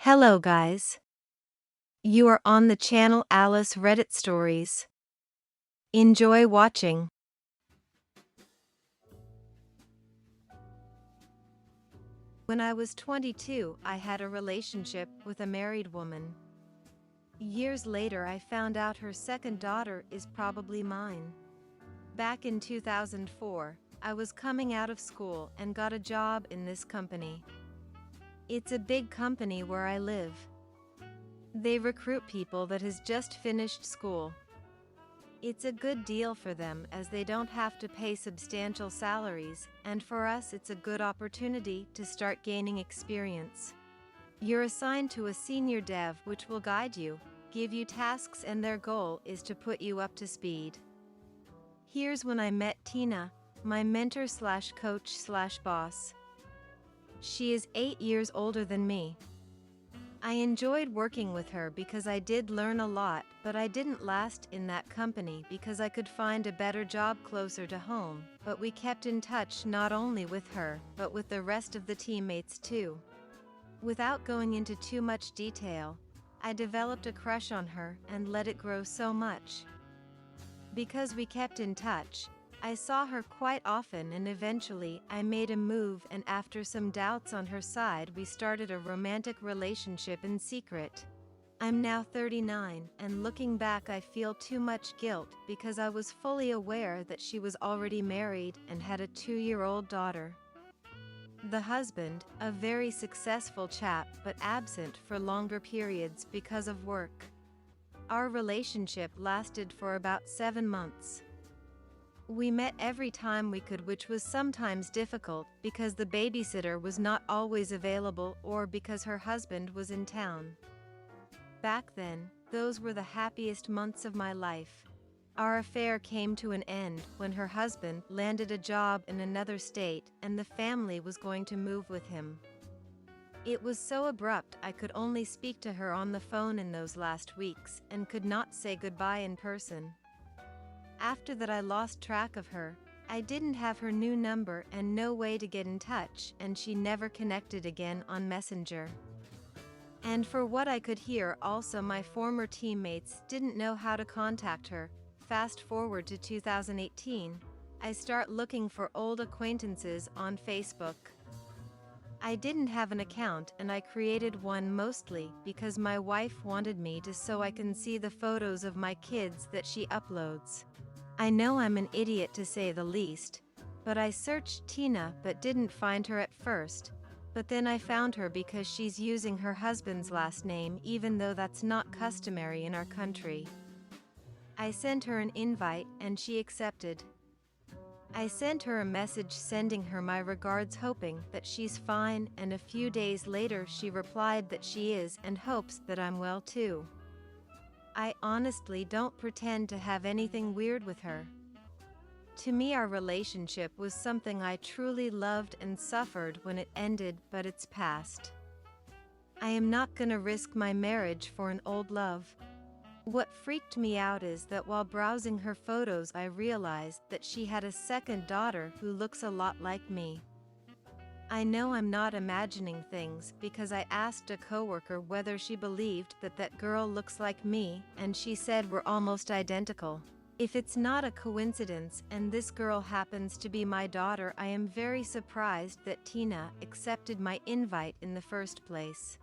Hello guys. You are on the channel Alice Reddit Stories. Enjoy watching. When I was 22, I had a relationship with a married woman. Years later, I found out her second daughter is probably mine. Back in 2004, I was coming out of school and got a job in this company. It's a big company where I live. They recruit people that has just finished school. It's a good deal for them as they don't have to pay substantial salaries, and for us it's a good opportunity to start gaining experience. You're assigned to a senior dev which will guide you, give you tasks, and their goal is to put you up to speed. Here's when I met Tina, my mentor slash coach slash boss. She is 8 years older than me. I enjoyed working with her because I did learn a lot, but I didn't last in that company because I could find a better job closer to home, but we kept in touch not only with her, but with the rest of the teammates too. Without going into too much detail, I developed a crush on her and let it grow so much. Because we kept in touch, I saw her quite often and eventually I made a move, and after some doubts on her side we started a romantic relationship in secret. I'm now 39 and looking back I feel too much guilt because I was fully aware that she was already married and had a 2-year-old daughter. The husband, a very successful chap but absent for longer periods because of work. Our relationship lasted for about 7 months. We met every time we could, which was sometimes difficult because the babysitter was not always available or because her husband was in town. Back then, those were the happiest months of my life. Our affair came to an end when her husband landed a job in another state and the family was going to move with him. It was so abrupt I could only speak to her on the phone in those last weeks and could not say goodbye in person. After that I lost track of her. I didn't have her new number and no way to get in touch, and she never connected again on Messenger. And for what I could hear, also my former teammates didn't know how to contact her. Fast forward to 2018, I start looking for old acquaintances on Facebook. I didn't have an account and I created one mostly because my wife wanted me to, so I can see the photos of my kids that she uploads. I know I'm an idiot to say the least, but I searched Tina but didn't find her at first. But then I found her because she's using her husband's last name even though that's not customary in our country. I sent her an invite and she accepted. I sent her a message sending her my regards, hoping that she's fine, and a few days later she replied that she is and hopes that I'm well too. I honestly don't pretend to have anything weird with her. To me, our relationship was something I truly loved and suffered when it ended, but it's past. I am not gonna risk my marriage for an old love. What freaked me out is that while browsing her photos I realized that she had a second daughter who looks a lot like me. I know I'm not imagining things because I asked a coworker whether she believed that that girl looks like me, and she said we're almost identical. If it's not a coincidence and this girl happens to be my daughter, I am very surprised that Tina accepted my invite in the first place.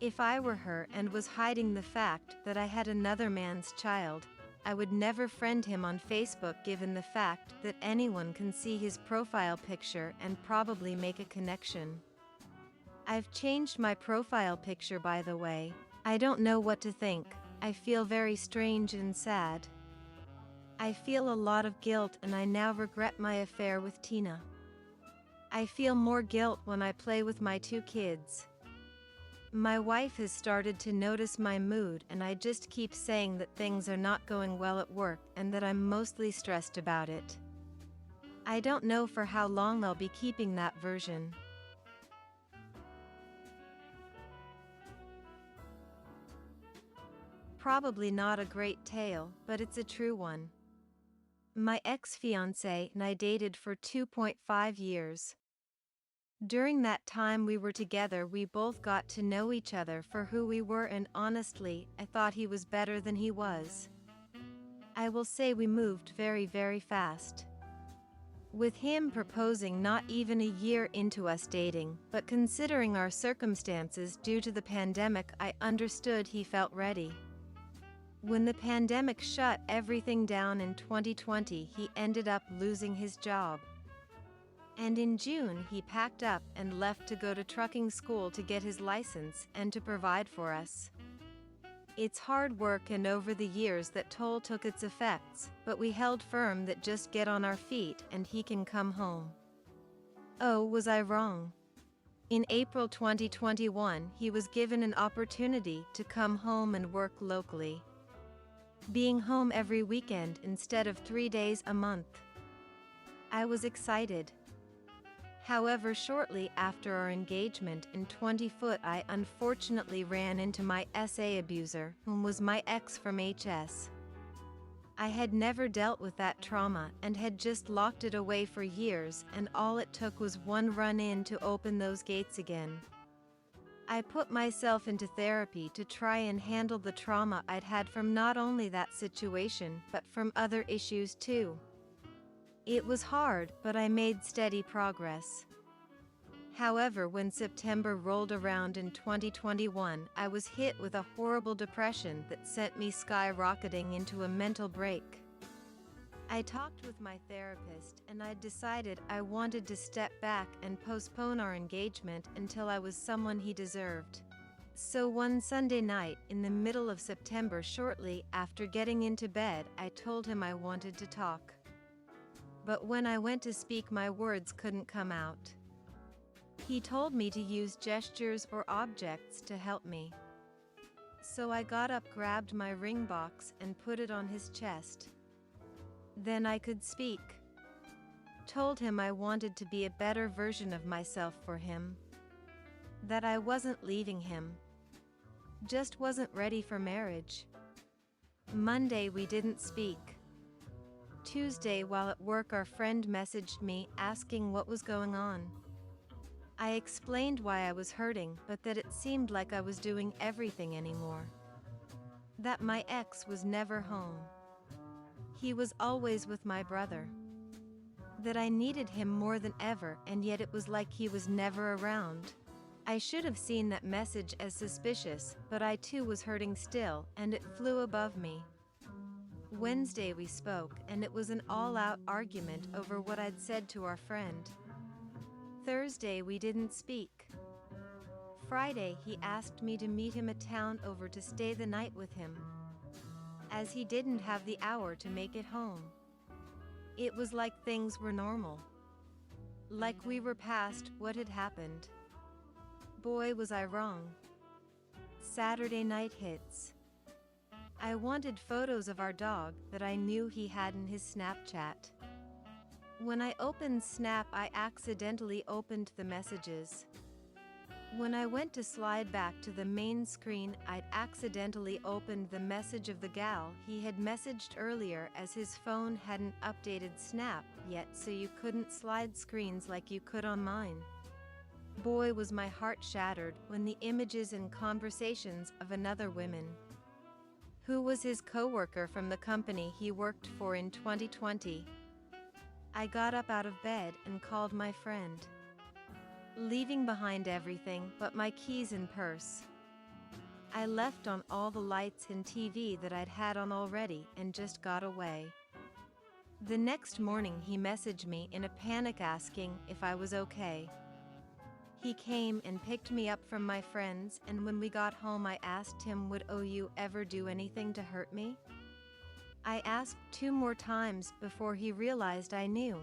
If I were her and was hiding the fact that I had another man's child, I would never friend him on Facebook, given the fact that anyone can see his profile picture and probably make a connection. I've changed my profile picture, by the way. I don't know what to think. I feel very strange and sad. I feel a lot of guilt and I now regret my affair with Tina. I feel more guilt when I play with my 2 kids. My wife has started to notice my mood and I just keep saying that things are not going well at work and that I'm mostly stressed about it. I don't know for how long I'll be keeping that version. Probably not a great tale, but it's a true one. My ex-fiancé and I dated for 2.5 years. During that time we were together, we both got to know each other for who we were, and honestly, I thought he was better than he was. I will say we moved very, very fast. With him proposing not even a year into us dating, but considering our circumstances due to the pandemic, I understood he felt ready. When the pandemic shut everything down in 2020, he ended up losing his job. And in June, he packed up and left to go to trucking school to get his license and to provide for us. It's hard work, and over the years that toll took its effects, but we held firm that just get on our feet and he can come home. Oh, was I wrong? In April 2021, he was given an opportunity to come home and work locally, being home every weekend instead of 3 days a month. I was excited. However, shortly after our engagement in 20-foot, I unfortunately ran into my SA abuser, whom was my ex from HS. I had never dealt with that trauma and had just locked it away for years, and all it took was one run-in to open those gates again. I put myself into therapy to try and handle the trauma I'd had from not only that situation but from other issues too. It was hard, but I made steady progress. However, when September rolled around in 2021, I was hit with a horrible depression that sent me skyrocketing into a mental break. I talked with my therapist and I decided I wanted to step back and postpone our engagement until I was someone he deserved. So one Sunday night in the middle of September, shortly after getting into bed, I told him I wanted to talk. But when I went to speak, my words couldn't come out. He told me to use gestures or objects to help me. So I got up, grabbed my ring box, and put it on his chest. Then I could speak. Told him I wanted to be a better version of myself for him. That I wasn't leaving him. Just wasn't ready for marriage. Monday we didn't speak. Tuesday, while at work, our friend messaged me asking what was going on. I explained why I was hurting, but that it seemed like I was doing everything anymore. That my ex was never home. He was always with my brother. That I needed him more than ever, and yet it was like he was never around. I should have seen that message as suspicious, but I too was hurting still, and it flew above me. Wednesday we spoke, and it was an all-out argument over what I'd said to our friend. Thursday we didn't speak. Friday he asked me to meet him at town over to stay the night with him, as he didn't have the hour to make it home. It was like things were normal. Like we were past what had happened. Boy, was I wrong. Saturday night hits. I wanted photos of our dog that I knew he had in his Snapchat. When I opened Snap, I accidentally opened the messages. When I went to slide back to the main screen, I'd accidentally opened the message of the gal he had messaged earlier, as his phone hadn't updated Snap yet, so you couldn't slide screens like you could on mine. Boy, was my heart shattered when the images and conversations of another woman, who was his coworker from the company he worked for in 2020. I got up out of bed and called my friend, leaving behind everything but my keys and purse. I left on all the lights and TV that I'd had on already and just got away. The next morning he messaged me in a panic asking if I was okay. He came and picked me up from my friends, and when we got home I asked him, would you ever do anything to hurt me? I asked 2 more times before he realized I knew.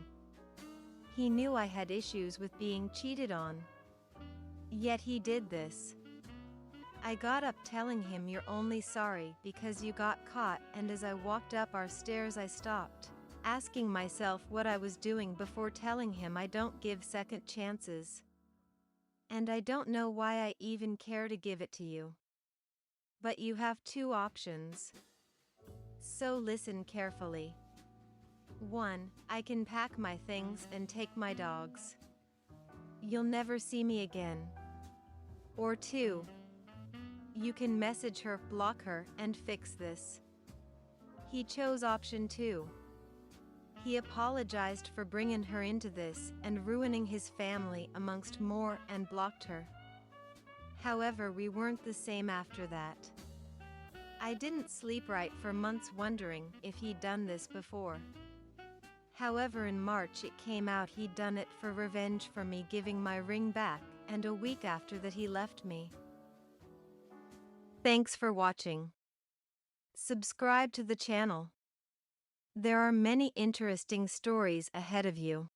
He knew I had issues with being cheated on. Yet he did this. I got up telling him, you're only sorry because you got caught, and as I walked up our stairs I stopped, asking myself what I was doing before telling him I don't give second chances. And I don't know why I even care to give it to you. But you have 2 options. So listen carefully. 1, I can pack my things and take my dogs. you'll never see me again. Or 2. You can message her, block her, and fix this. He chose option 2. He apologized for bringing her into this and ruining his family amongst more and blocked her. However, we weren't the same after that. I didn't sleep right for months wondering if he'd done this before. However, in March it came out he'd done it for revenge for me giving my ring back, and a week after that he left me. Thanks for watching. Subscribe to the channel. There are many interesting stories ahead of you.